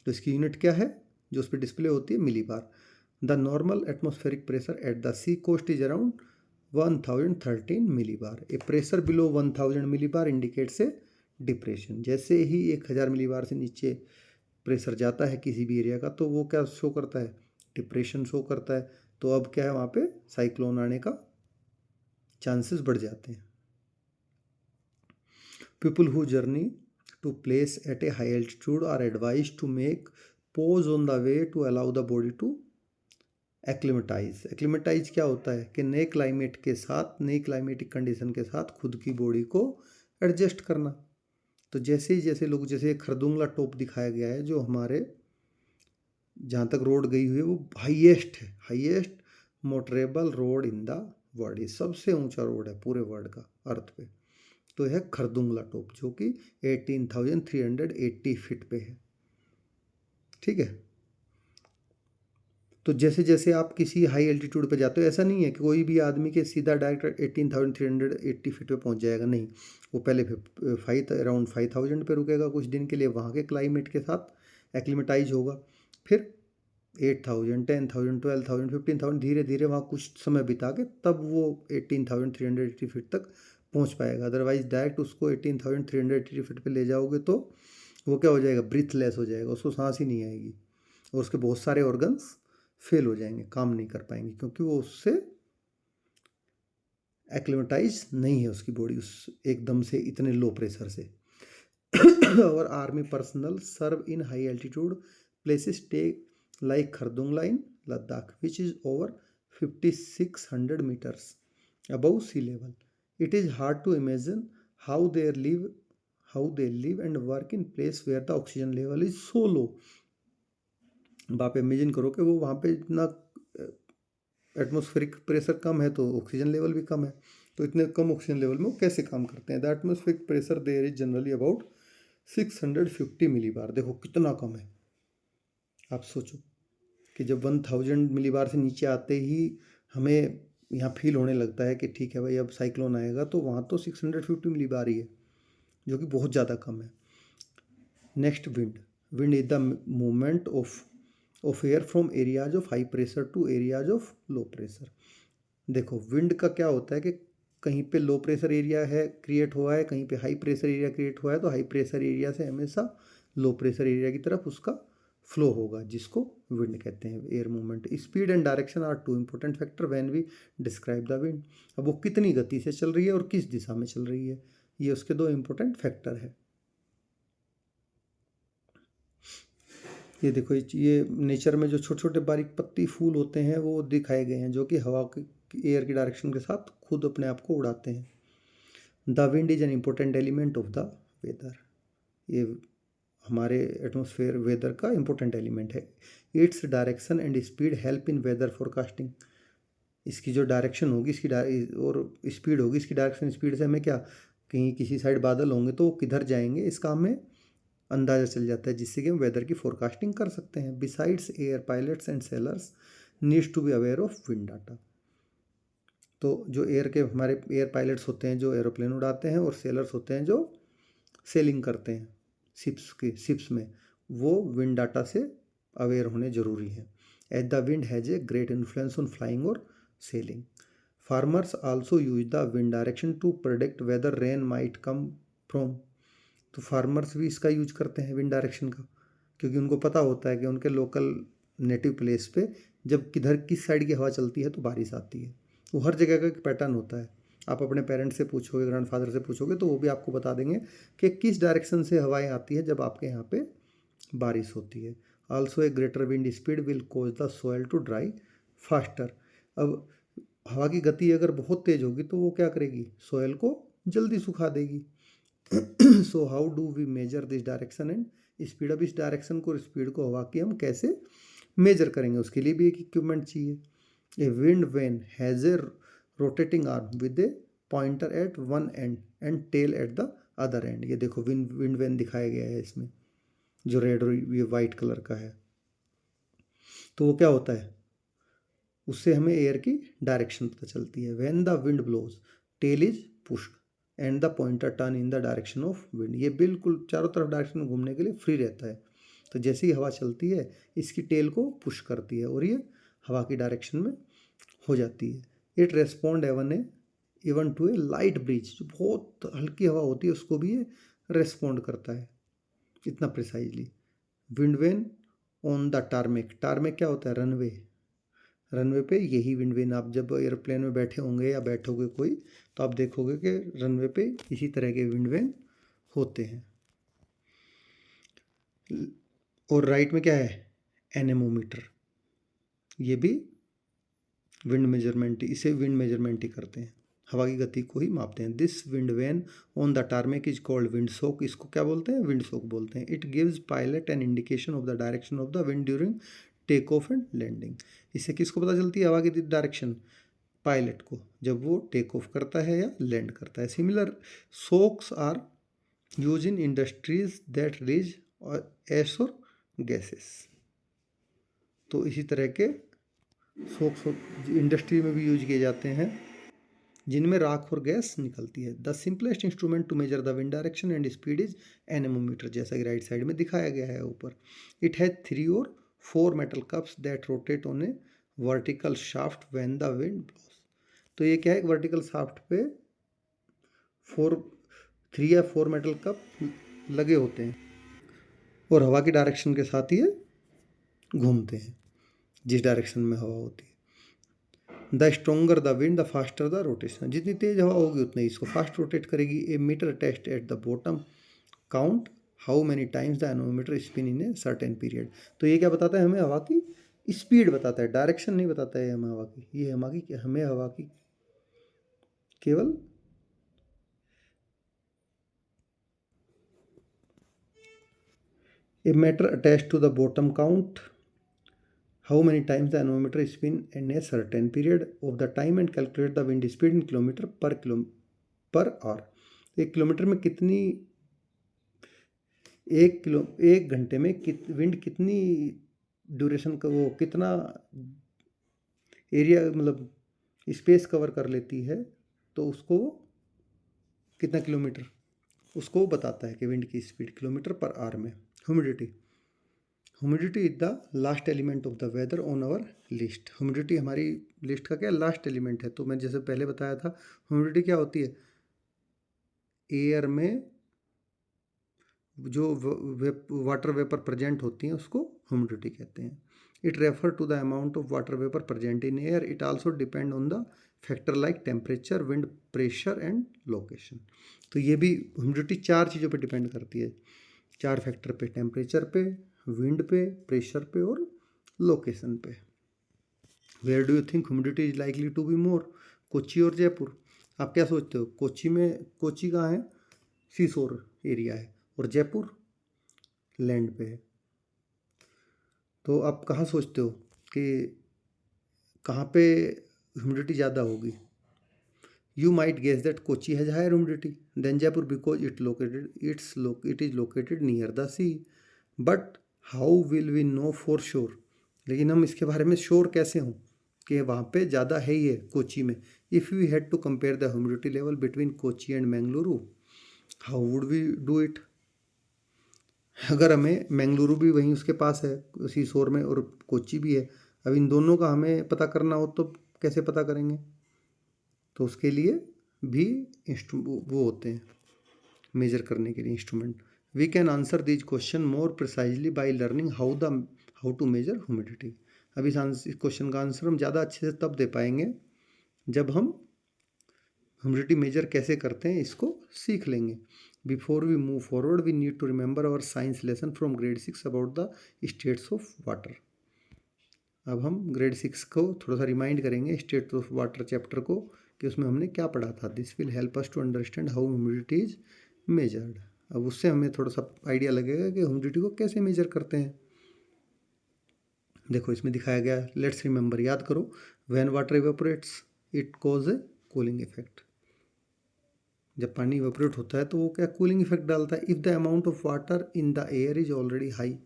तो इसकी यूनिट क्या है जो उस पर डिस्प्ले होती है? Millibar. The normal atmospheric pressure at the sea coast is around 1013 millibar. A pressure below 1000 millibar indicates a depression. जैसे ही 1000 मिली बार से नीचे प्रेशर जाता है किसी भी एरिया का तो वो क्या शो करता है? डिप्रेशन शो करता है। तो अब क्या है, वहाँ पे साइक्लोन आने का चांसेस बढ़ जाते हैं। People who journey to place at a high altitude are advise to make pause on the way to allow the body to acclimatise. Acclimatise क्या होता है कि नए क्लाइमेट के साथ, नई क्लाइमेटिक कंडीशन के साथ खुद की बॉडी को एडजस्ट करना। तो जैसे ही जैसे लोग, जैसे खरदुंगला टॉप दिखाया गया है जो हमारे जहाँ तक रोड गई हुई है वो हाईएस्ट है, highest motorable road in the world. ये सबसे ऊंचा रोड है पूरे वर्ल्ड का, अर्थ पे। तो यह खरदुंगला टॉप जो कि 18,380 फीट पे है। ठीक है, तो जैसे जैसे आप किसी हाई एल्टीट्यूड पे जाते हो, ऐसा नहीं है कि कोई भी आदमी के सीधा डायरेक्ट 18,380 फीट पे पहुंच जाएगा, नहीं। वो पहले अराउंड 5,000 पे रुकेगा कुछ दिन के लिए, वहाँ के क्लाइमेट के साथ एक्लिमेटाइज होगा। फिर 8,000, 10,000, 12,000, 15,000 धीरे धीरे वहाँ कुछ समय बिता के तब वो 18,380 फीट तक पहुँच पाएगा। अदरवाइज डायरेक्ट उसको 18,380 फीट पे ले जाओगे तो वो क्या हो जाएगा? ब्रीथलेस हो जाएगा, उसको सांस ही नहीं आएगी और उसके बहुत सारे ऑर्गन्स फेल हो जाएंगे, काम नहीं कर पाएंगे, क्योंकि वो उससे एक्लिमेटाइज नहीं है उसकी बॉडी उस एकदम से इतने लो प्रेशर से। और army personnel serve in high altitude places take like Khardungla in Ladakh, which is over 5,600 meters above sea level. It is hard to imagine how they live and work in place where the oxygen level is so low. अब आप imagine करो कि वो वहाँ पे इतना atmospheric pressure कम है तो ऑक्सीजन लेवल भी कम है, तो इतने कम ऑक्सीजन लेवल में वो कैसे काम करते हैं? The atmospheric pressure there is generally about 650 millibar. देखो कितना कम है। आप सोचो कि जब 1000 मिली बार से नीचे आते ही हमें यहाँ फील होने लगता है कि ठीक है भाई अब साइक्लोन आएगा, तो वहाँ तो 650 मिली बार ही है, जो कि बहुत ज़्यादा कम है। Next, wind is the movement of air from areas of high pressure to areas of low pressure. देखो, विंड का क्या होता है कि कहीं पे लो प्रेशर एरिया है क्रिएट हुआ है, कहीं पे हाई प्रेशर एरिया क्रिएट हुआ है, तो हाई प्रेशर एरिया से हमेशा लो प्रेशर एरिया की तरफ उसका फ्लो होगा, जिसको विंड कहते हैं, air movement. Speed and direction are two important factor when we describe the wind. अब वो कितनी गति से चल रही है और किस दिशा में चल रही है, ये उसके दो इंपॉर्टेंट फैक्टर है। ये देखो, ये नेचर में जो छोटे छोटे बारीक पत्ती फूल होते हैं वो दिखाए गए हैं, जो कि हवा की एयर की डायरेक्शन के साथ खुद अपने आप को उड़ाते हैं। The wind is an important element of the weather. ये हमारे एटमॉस्फेयर वेदर का इंपॉर्टेंट एलिमेंट है। Its direction and speed help in weather forecasting. इसकी जो डायरेक्शन होगी, और स्पीड होगी, इसकी डायरेक्शन स्पीड से हमें क्या, कहीं किसी साइड बादल होंगे तो वो किधर जाएंगे इसका हमें अंदाज़ा चल जाता है, जिससे कि हम वेदर की फोरकास्टिंग कर सकते हैं। Besides air pilots and sailors needs to be aware of wind data. तो जो हमारे एयर पायलट्स होते हैं जो एरोप्लेन उड़ाते हैं, और सेलर्स होते हैं जो सेलिंग करते हैं शिप्स में, वो विंड डाटा से अवेयर होने ज़रूरी है। As the wind has a great influence on flying और sailing. Farmers also use the wind direction to predict weather rain might come from. तो फार्मर्स भी इसका यूज करते हैं विंड डायरेक्शन का, क्योंकि उनको पता होता है कि उनके लोकल नेटिव प्लेस पे जब किधर किस साइड की हवा चलती है तो बारिश आती है। वो हर जगह का एक पैटर्न होता है। आप अपने पेरेंट्स से पूछोगे, ग्रैंडफादर से पूछोगे, तो वो भी आपको बता देंगे कि किस डायरेक्शन से हवाएं आती है जब आपके यहाँ पे बारिश होती है। Also a greater wind speed will cause the soil to dry faster. अब हवा की गति अगर बहुत तेज होगी तो वो क्या करेगी, सोयल को जल्दी सुखा देगी। So how do we measure this direction and speed. अब इस डायरेक्शन को और स्पीड को हवा की हम कैसे मेजर करेंगे, उसके लिए भी एक इक्विपमेंट चाहिए। A wind vane has a rotating arm with a pointer at one end and tail at the other end. ये देखो विंड वैन दिखाया गया है इसमें, जो रेड और ये वाइट कलर का है। तो वो क्या होता है, उससे हमें एयर की डायरेक्शन पता चलती है। When the wind blows tail is pushed and the pointer turn in the direction of wind. ये बिल्कुल चारों तरफ डायरेक्शन में घूमने के लिए फ्री रहता है। तो जैसे ही हवा चलती है इसकी टेल को पुश करती है और ये हवा की डायरेक्शन में हो जाती है। It respond even to a light breeze. जो बहुत हल्की हवा होती है उसको भी ये रेस्पॉन्ड करता है इतना precisely. Wind vane on the tarmac. Tarmac क्या होता है, रनवे। रनवे पे यही विंड वेन, आप जब एयरप्लेन में बैठे होंगे या बैठोगे कोई, तो आप देखोगे कि रनवे पे इसी तरह के विंड वेन होते हैं। और राइट में क्या है, एनेमोमीटर। ये भी विंड मेजरमेंट, इसे विंड मेजरमेंट ही करते हैं, हवा की गति को ही मापते हैं। This wind vane on the tarmac is called wind sock. इसको क्या बोलते हैं, विंड सोक बोलते हैं। It gives pilot an indication of the direction of the wind during take off and landing. इससे किसको पता चलती है हवा की डायरेक्शन, पायलट को, जब वो टेक ऑफ करता है या लैंड करता है। Similar socks are use in industries that release ash और गैसेस। तो इसी तरह के सोक्स इंडस्ट्री में भी यूज किए जाते हैं जिनमें राख और गैस निकलती है। The simplest instrument to measure the wind direction and speed is anemometer, जैसा कि राइट साइड में दिखाया गया है ऊपर। इट हैज 3 और 4 metal cups that rotate on A vertical shaft when the wind blows. तो ये क्या है, एक वर्टिकल शाफ्ट पे 3 या 4 मेटल कप लगे होते हैं और हवा की डायरेक्शन के साथ ये घूमते हैं जिस डायरेक्शन में हवा होती है। The stronger the wind the faster the rotation. जितनी तेज हवा होगी उतनी इसको फास्ट रोटेट करेगी। A meter test at the bottom count how many times the anemometer spin in a certain period. तो ये क्या बताता है, हमें हवा की स्पीड बताता है, डायरेक्शन नहीं बताता है हमें हवा की। ये हमें हवा की केवल a meter attach to the bottom count how many times the anemometer spin in a certain period of the time and calculate the wind speed in kilometer per hour। एक किलोमीटर में कितनी, एक घंटे में विंड कितनी duration का, वो कितना एरिया मतलब स्पेस कवर कर लेती है, तो उसको कितना किलोमीटर, उसको बताता है कि विंड की स्पीड किलोमीटर पर आवर में। Humidity is the last element of the weather on our list. Humidity हमारी लिस्ट का क्या लास्ट एलिमेंट है। तो मैं जैसे पहले बताया था, ह्यूमिडिटी क्या होती है, एयर में जो वाटर वेपर प्रेजेंट होती हैं उसको ह्यूमिडिटी कहते हैं। It refer to the amount of water vapour present in air. It also depend on the factor like temperature, wind pressure and location. तो ये भी ह्यूमिडिटी 4 चीज़ों पे डिपेंड करती है, 4 फैक्टर पे, टेम्परेचर पे, विंड पे, प्रेशर पे और लोकेशन पे। Where do you think humidity is likely to be more, Kochi और जयपुर। आप क्या सोचते हो, कोच्चि कहाँ है, सीशोर एरिया है, और जयपुर लैंड पे है। तो आप कहाँ सोचते हो कि कहाँ पे ह्यूमिडिटी ज़्यादा होगी? You might guess that Kochi has higher humidity than Jaipur because it is located near the sea. But how will we know for sure? लेकिन हम इसके बारे में श्योर कैसे हों कि वहाँ पे ज़्यादा है ही है कोची में? If we had to compare the humidity level between Kochi and Mangaluru, how would we do it? अगर हमें मैंगलुरु भी वहीं उसके पास है उसी शोर में और कोची भी है, अब इन दोनों का हमें पता करना हो तो कैसे पता करेंगे? तो उसके लिए भी वो होते हैं मेजर करने के लिए instrument. We can answer this question more precisely by learning how to measure humidity. अब इस क्वेश्चन का आंसर हम ज़्यादा अच्छे से तब दे पाएंगे जब हम ह्यूमिडिटी मेजर कैसे करते हैं इसको सीख लेंगे। Before we move forward we need to remember our science lesson from grade 6 about the states of water. अब हम ग्रेड 6 को थोड़ा सा रिमाइंड करेंगे स्टेट्स ऑफ वाटर चैप्टर को कि उसमें हमने क्या पढ़ा था। This will help us to understand how humidity is measured. अब उससे हमें थोड़ा सा आइडिया लगेगा कि ह्यूमिडिटी को कैसे मेजर करते हैं। देखो इसमें दिखाया गया, लेट्स रिमेंबर, याद करो, when water evaporates it cause A cooling effect. जब पानी इवेपोरेट होता है तो वो क्या कूलिंग इफेक्ट डालता है। If the amount of water in the air is already high,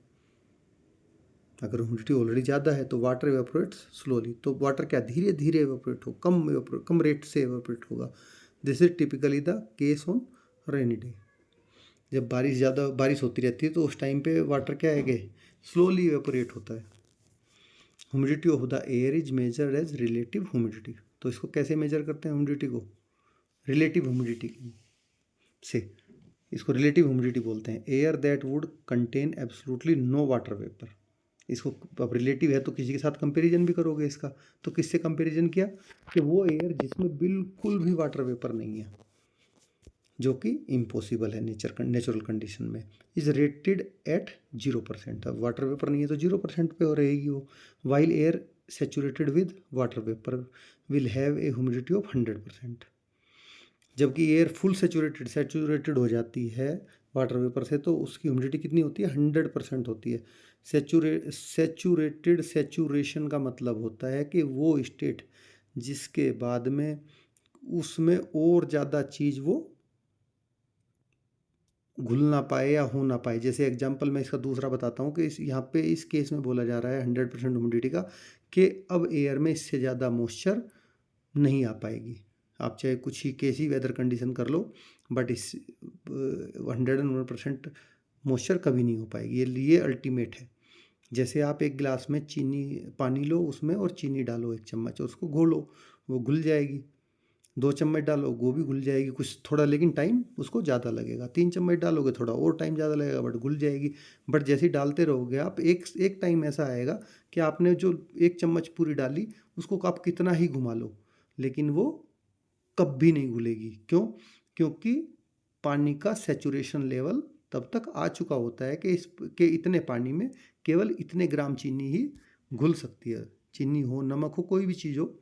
अगर ह्यूमिडिटी ऑलरेडी ज़्यादा है तो वाटर इवेपोरेट्स स्लोली, तो वाटर क्या धीरे धीरे इवेपोरेट हो, कम रेट से इवेपोरेट होगा। This is typically the case on rainy day. जब बारिश होती रहती है तो उस टाइम पे वाटर क्या है कि स्लोली इवेपोरेट होता है। Humidity of the air is measured as relative humidity. तो इसको कैसे मेजर करते हैं ह्यूमिडिटी को? रिलेटिव ह्यूमिडिटी से, इसको रिलेटिव ह्यूमिडिटी बोलते हैं। Air that would contain absolutely no water vapour. इसको अब रिलेटिव है तो किसी के साथ कंपैरिजन भी करोगे इसका, तो किससे कंपैरिजन किया कि वो एयर जिसमें बिल्कुल भी वाटर वेपर नहीं है, जो कि इम्पॉसिबल है नेचुरल कंडीशन में, इज रेटेड एट 0%। अब वाटर वेपर नहीं है तो 0% पे हो रहेगी वो। While air saturated with water vapour will have a humidity of 100%। जबकि एयर फुल सेचुरेटेड हो जाती है वाटर वेपर से तो उसकी ह्यूमिडिटी कितनी होती है? 100% होती है। सेचुरेशन का मतलब होता है कि वो स्टेट जिसके बाद में उसमें और ज़्यादा चीज़ वो घुल ना पाए या हो ना पाए। जैसे एग्जांपल मैं इसका दूसरा बताता हूँ कि यहाँ पे इस केस में बोला जा रहा है 100% ह्यूमिडिटी का, कि अब एयर में इससे ज़्यादा मॉइस्चर नहीं आ पाएगी। आप चाहे कुछ ही कैसी वेदर कंडीशन कर लो, बट इस 101% मॉइस्चर कभी नहीं हो पाएगी। ये अल्टीमेट है। जैसे आप एक गिलास में पानी लो उसमें और चीनी डालो 1 चम्मच, उसको घोलो, वो घुल जाएगी। 2 चम्मच डालो वो भी घुल जाएगी, कुछ थोड़ा लेकिन टाइम उसको ज़्यादा लगेगा। 3 चम्मच डालोगे थोड़ा और टाइम ज़्यादा लगेगा, बट घुल जाएगी। बट जैसे ही डालते रहोगे आप, एक टाइम ऐसा आएगा कि आपने जो 1 चम्मच पूरी डाली उसको आप कितना ही घुमा लो लेकिन वो कभी नहीं घुलेगी। क्यों? क्योंकि पानी का सेचुरेशन लेवल तब तक आ चुका होता है कि इतने पानी में केवल इतने ग्राम चीनी ही घुल सकती है। चीनी हो, नमक हो, कोई भी चीज़ हो,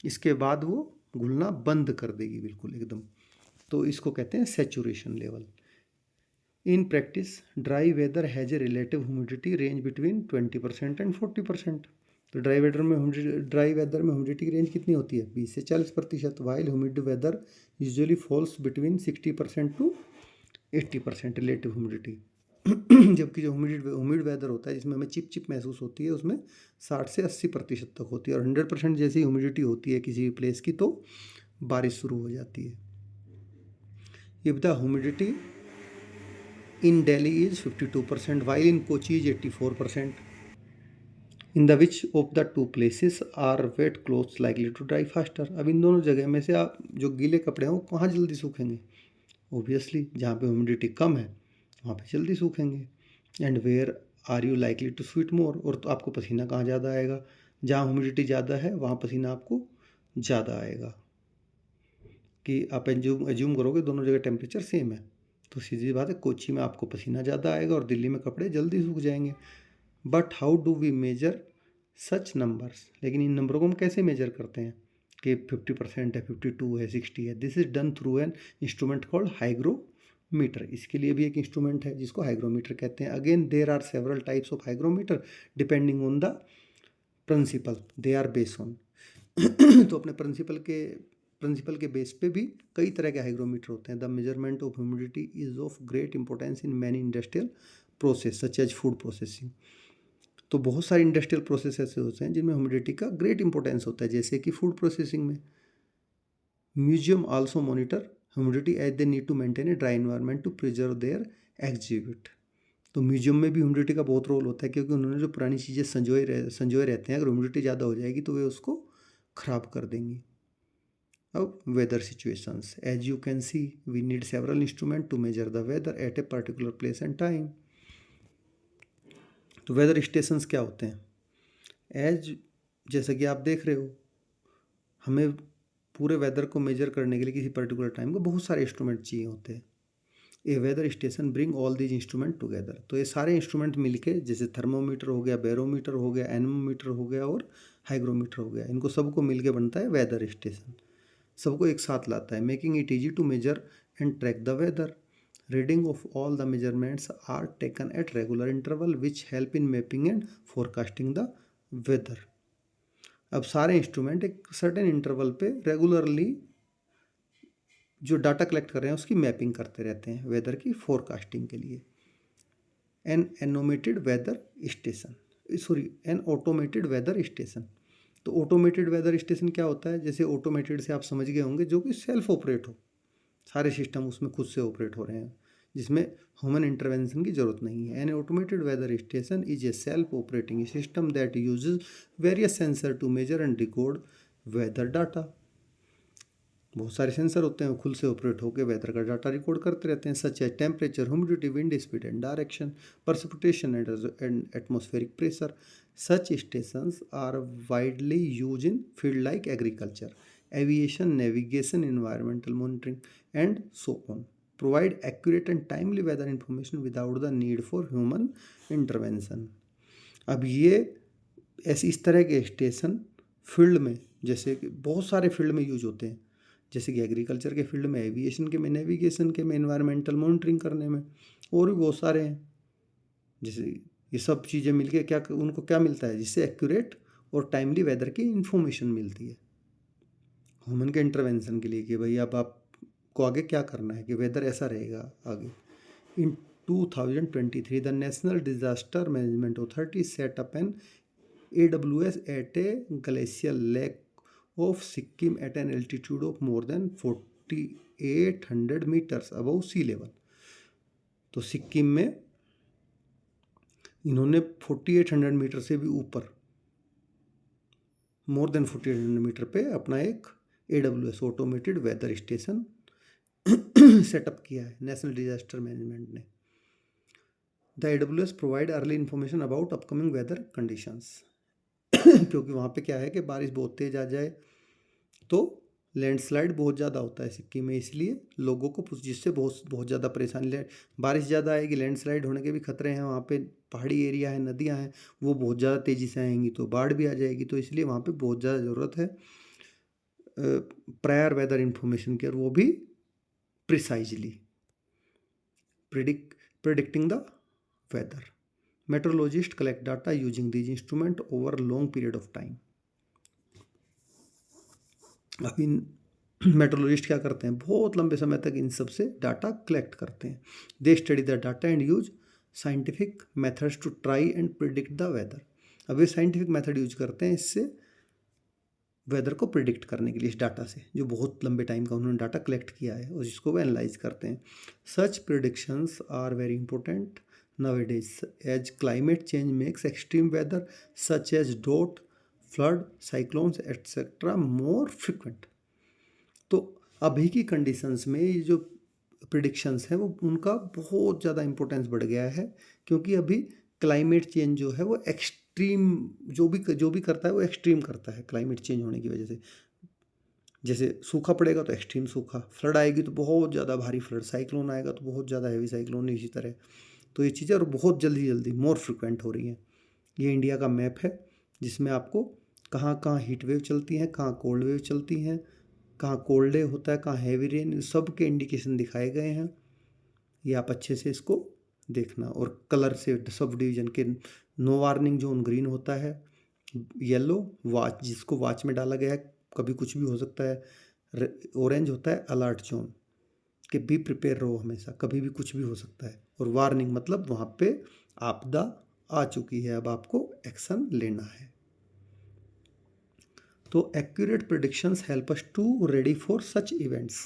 इसके बाद वो घुलना बंद कर देगी बिल्कुल एकदम। तो इसको कहते हैं saturation level. In practice dry weather has a relative humidity range between 20% and 40%। तो ड्राई वेदर में ह्यूमिडिटी की रेंज कितनी होती है? 20 से 40%। While humid weather usually falls between 60% to 80% relative humidity. जबकि जो ह्यूमिड वेदर होता है जिसमें हमें चिप महसूस होती है उसमें 60 से 80% तक होती है। और 100% जैसी ह्यूमिडिटी होती है किसी भी प्लेस की तो बारिश शुरू हो जाती है। If the humidity in Delhi is 52% while in Kochi is 84%, in the which of the two places are wet clothes likely to dry faster. अब इन दोनों जगह में से आप जो गीले कपड़े हैं वो कहाँ जल्दी सूखेंगे? ऑब्वियसली जहाँ पे ह्यूमिडिटी कम है वहाँ पे जल्दी सूखेंगे। And where are you likely to sweat more, और तो आपको पसीना कहाँ ज़्यादा आएगा? जहाँ ह्यूमिडिटी ज़्यादा है वहाँ पसीना आपको ज़्यादा आएगा। कि आप एज्यूम करोगे दोनों जगह टेम्परेचर सेम है तो सीधी बात है कोची में आपको पसीना ज़्यादा आएगा और दिल्ली में कपड़े जल्दी सूख जाएंगे। But how do we measure such numbers? लेकिन इन नंबरों को हम कैसे मेजर करते हैं कि 50% है, 52 है, 60 है? This is done through an instrument called hygrometer. Metre, इसके लिए भी एक इंस्ट्रूमेंट है जिसको हाइग्रोमीटर कहते हैं। Again there are several types of hygrometer depending on the principle they are based on. तो अपने प्रिंसिपल के बेस पे भी कई तरह के हाइग्रोमीटर होते हैं। The measurement of humidity is of great importance in many industrial process such as food processing. तो बहुत सारे इंडस्ट्रियल प्रोसेस ऐसे होते हैं जिनमें ह्यूमिडिटी का ग्रेट इंपॉर्टेंस होता है, जैसे कि फूड प्रोसेसिंग में। Museum also monitor humidity as they need to maintain a dry environment to preserve their exhibit. तो म्यूजियम में भी ह्यूमिडिटी का बहुत रोल होता है, क्योंकि उन्होंने जो पुरानी चीज़ें संजोए रहते हैं, अगर ह्यूमिडिटी ज़्यादा हो जाएगी तो वे उसको ख़राब कर देंगी। अब weather situations, as you can see we need several instrument to measure the weather at a particular place and time. तो वेदर स्टेशंस क्या होते हैं? जैसा कि आप देख रहे हो, हमें पूरे वेदर को मेजर करने के लिए किसी पर्टिकुलर टाइम को बहुत सारे इंस्ट्रूमेंट चाहिए होते हैं। A weather station bring all these instrument together. तो ये सारे इंस्ट्रूमेंट मिलके, जैसे थर्मोमीटर हो गया, बैरोमीटर हो गया, एनेमोमीटर हो गया और हाइग्रोमीटर हो गया, इनको सबको मिलके बनता है वेदर स्टेशन। सबको एक साथ लाता है, making it easy to measure and track the weather. Reading of all the measurements are taken at regular interval which help in mapping and forecasting the weather. अब सारे इंस्ट्रूमेंट एक सर्टेन इंटरवल पे regularly जो data collect कर रहे हैं उसकी mapping करते रहते हैं वेदर की फोरकास्टिंग के लिए। An automated weather station. तो ऑटोमेटेड वेदर स्टेशन क्या होता है? जैसे ऑटोमेटेड से आप समझ गए होंगे, जो कि सेल्फ ऑपरेट हो, सारे सिस्टम उसमें खुद से ऑपरेट हो रहे हैं, जिसमें ह्यूमन इंटरवेंशन की जरूरत नहीं है। An automated weather station is a self operating system that uses various sensor to measure and record weather data. बहुत सारे सेंसर होते हैं, वो खुद से ऑपरेट होकर वेदर का डाटा रिकॉर्ड करते रहते हैं, such as temperature, humidity, wind speed and direction, precipitation and atmospheric pressure. Such stations are widely used in field like agriculture, aviation, navigation, environmental monitoring, and so on. Provide accurate and timely weather information without the need for human intervention. अब ये इस तरह के station field में, जैसे कि बहुत सारे फील्ड में यूज होते हैं, जैसे कि एग्रीकल्चर के फील्ड में, एविएशन के में, नेविगेशन के में, एनवायरमेंटल मॉनिटरिंग करने में, और भी बहुत सारे हैं। जैसे ये सब चीज़ें मिलके क्या उनको क्या मिलता है, जिससे एक्यूरेट और टाइमली वेदर की इंफॉर्मेशन मिलती है ह्यूमन के इंटरवेंशन के लिए, कि भाई अब आपको आगे क्या करना है, कि वेदर ऐसा रहेगा आगे। इन 2023 the national disaster management authority set up an AWS at a glacial lake of Sikkim at an altitude of more than 4800 meters above sea level। तो सिक्किम में इन्होंने 4800 मीटर से भी ऊपर, मोर देन 4800 मीटर पे अपना एक AWS automated weather station setup किया है नेशनल डिजास्टर मैनेजमेंट ने। The AWS provide early information about upcoming weather conditions. क्योंकि वहाँ पे क्या है कि बारिश बहुत तेज आ जाए तो लैंडस्लाइड बहुत ज़्यादा होता है सिक्किम में, इसलिए लोगों को जिससे बहुत ज़्यादा परेशानी, बारिश ज़्यादा आएगी, लैंडस्लाइड होने के भी खतरे हैं, वहाँ पे पहाड़ी एरिया है, नदियाँ हैं, वो बहुत ज़्यादा तेज़ी से आएंगी तो बाढ़ भी आ जाएगी। तो इसलिए वहाँ पे बहुत ज़्यादा ज़रूरत है प्रायर वेदर इंफॉर्मेशन की, और वो भी precisely predicting the weather. Meteorologist collect data using these instrument over long period of time. अब इन मेट्रोलॉजिस्ट क्या करते हैं, बहुत लंबे समय तक इन सब से डाटा कलेक्ट करते हैं। They study the data and use scientific methods to try and predict the weather. अब ये साइंटिफिक मेथड यूज करते हैं इससे वेदर को प्रिडिक्ट करने के लिए, इस डाटा से जो बहुत लंबे टाइम का उन्होंने डाटा कलेक्ट किया है और जिसको वो एनालाइज करते हैं। Such predictions are very important nowadays as climate change makes extreme weather such as drought, flood, cyclones etc. more frequent। तो अभी की कंडीशंस में ये जो प्रिडिक्शंस हैं वो उनका बहुत ज़्यादा इंपॉर्टेंस बढ़ गया है, क्योंकि अभी क्लाइमेट चेंज जो है वो एक्सट्रीम जो भी करता है वो एक्सट्रीम करता है क्लाइमेट चेंज होने की वजह से। जैसे सूखा पड़ेगा तो एक्सट्रीम सूखा, फ्लड आएगी तो बहुत ज़्यादा भारी फ्लड, साइक्लोन आएगा तो बहुत ज़्यादा हैवी साइक्लोन, इसी तरह। तो ये चीज़ें और बहुत जल्दी मोर फ्रिक्वेंट हो रही हैं। ये इंडिया का मैप है जिसमें आपको कहाँ कहाँ हीट वेव चलती हैं, कहाँ कोल्ड वेव चलती हैं, कहाँ कोल्ड डे होता है, कहाँ हैवी रेन, सब के इंडिकेशन दिखाए गए हैं। ये आप अच्छे से इसको देखना। और कलर से सब डिवीजन के नो वार्निंग जोन ग्रीन होता है, येलो वॉच जिसको वॉच में डाला गया है कभी कुछ भी हो सकता है, ऑरेंज होता है अलर्ट जोन कि बी प्रिपेयर रहो हमेशा, कभी भी कुछ भी हो सकता है, और वार्निंग मतलब वहाँ पे आपदा आ चुकी है, अब आपको एक्शन लेना है। तो accurate predictions help us to ready for such events.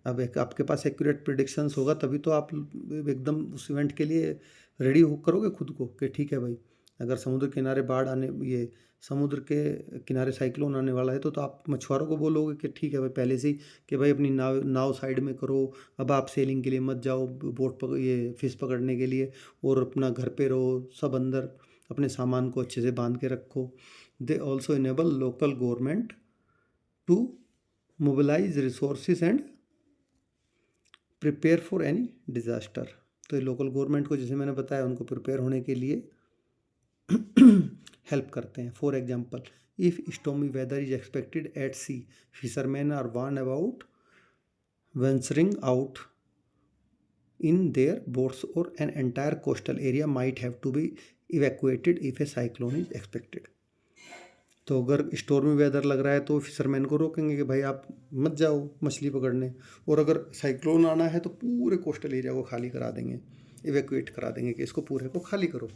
अब एक आपके पास एक्यूरेट प्रिडिक्शंस होगा तभी तो आप एकदम उस इवेंट के लिए रेडी हो करोगे खुद को कि ठीक है भाई, अगर समुद्र किनारे बाढ़ आने, ये समुद्र के किनारे साइक्लोन आने वाला है तो आप मछुआरों को बोलोगे कि ठीक है भाई पहले से ही कि भाई अपनी नाव नाव साइड में करो, अब आप सेलिंग के लिए मत जाओ बोट पकड़ ये फिश पकड़ने के लिए, और अपना घर पे रहो, सब अंदर अपने सामान को अच्छे से बांध के रखो। They also enable local government to mobilise resources and prepare for any disaster. तो ये लोकल गवर्नमेंट को, जैसे मैंने बताया, उनको प्रिपेयर होने के लिए हेल्प करते हैं। For example, if stormy weather is expected at sea, fisherman are warn about venturing out in their boats और an entire coastal area might have to be evacuated if a cyclone is expected. तो अगर stormy weather लग रहा है तो fisherman को रोकेंगे कि भाई आप मत जाओ मछली पकड़ने, और अगर साइक्लोन आना है तो पूरे कोस्टल एरिया को खाली करा देंगे, इवैक्यूएट करा देंगे कि इसको पूरे को खाली करो,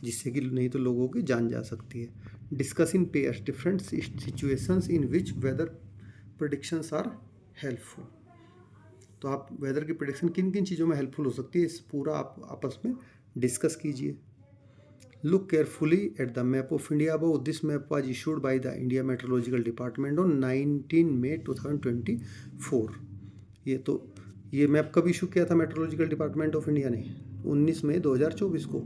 जिससे कि नहीं तो लोगों की जान जा सकती है। Discuss in pairs different situations in which weather predictions are helpful. तो आप वेदर की प्रेडिक्शन किन किन चीज़ों में हेल्पफुल हो सकती है, इस पूरा आप आपस में डिस्कस कीजिए। Look carefully at the map of India above. This map was issued by the India Meteorological Department on 19 May 2024. ये मैप कब इशू किया था मेट्रोलॉजिकल डिपार्टमेंट ऑफ इंडिया ने? 19 मई 2024 को।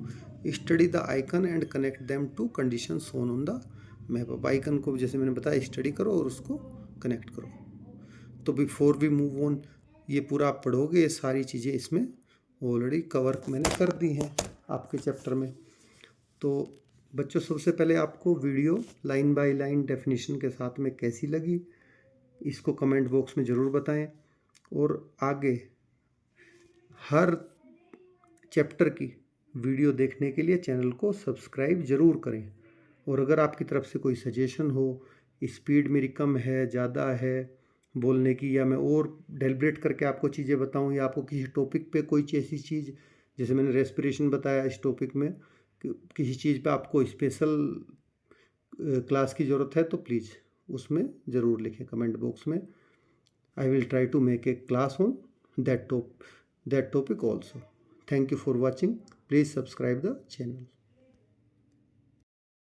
Study the icon and connect them to condition shown on the map. अब icon को जैसे मैंने बताया स्टडी करो और उसको कनेक्ट करो। तो बिफोर वी मूव ऑन, ये पूरा आप पढ़ोगे, ये सारी चीज़ें इसमें ऑलरेडी कवर मैंने कर दी हैं आपके चैप्टर में। तो बच्चों, सबसे पहले आपको video line by line definition के साथ में कैसी लगी, इसको कमेंट बॉक्स में ज़रूर बताएं। और आगे हर चैप्टर की वीडियो देखने के लिए चैनल को सब्सक्राइब ज़रूर करें। और अगर आपकी तरफ से कोई सजेशन हो, स्पीड मेरी कम है, ज़्यादा है बोलने की, या मैं और डेलिब्रेट करके आपको चीज़ें बताऊं, या आपको किसी टॉपिक पे कोई ऐसी चीज़, जैसे मैंने रेस्पिरेशन बताया, इस टॉपिक में किसी चीज़ पे आपको स्पेशल क्लास की ज़रूरत है तो प्लीज़ उसमें ज़रूर लिखें कमेंट बॉक्स में। I will try to make a class on that topic also. Thank you for watching. Please subscribe the channel.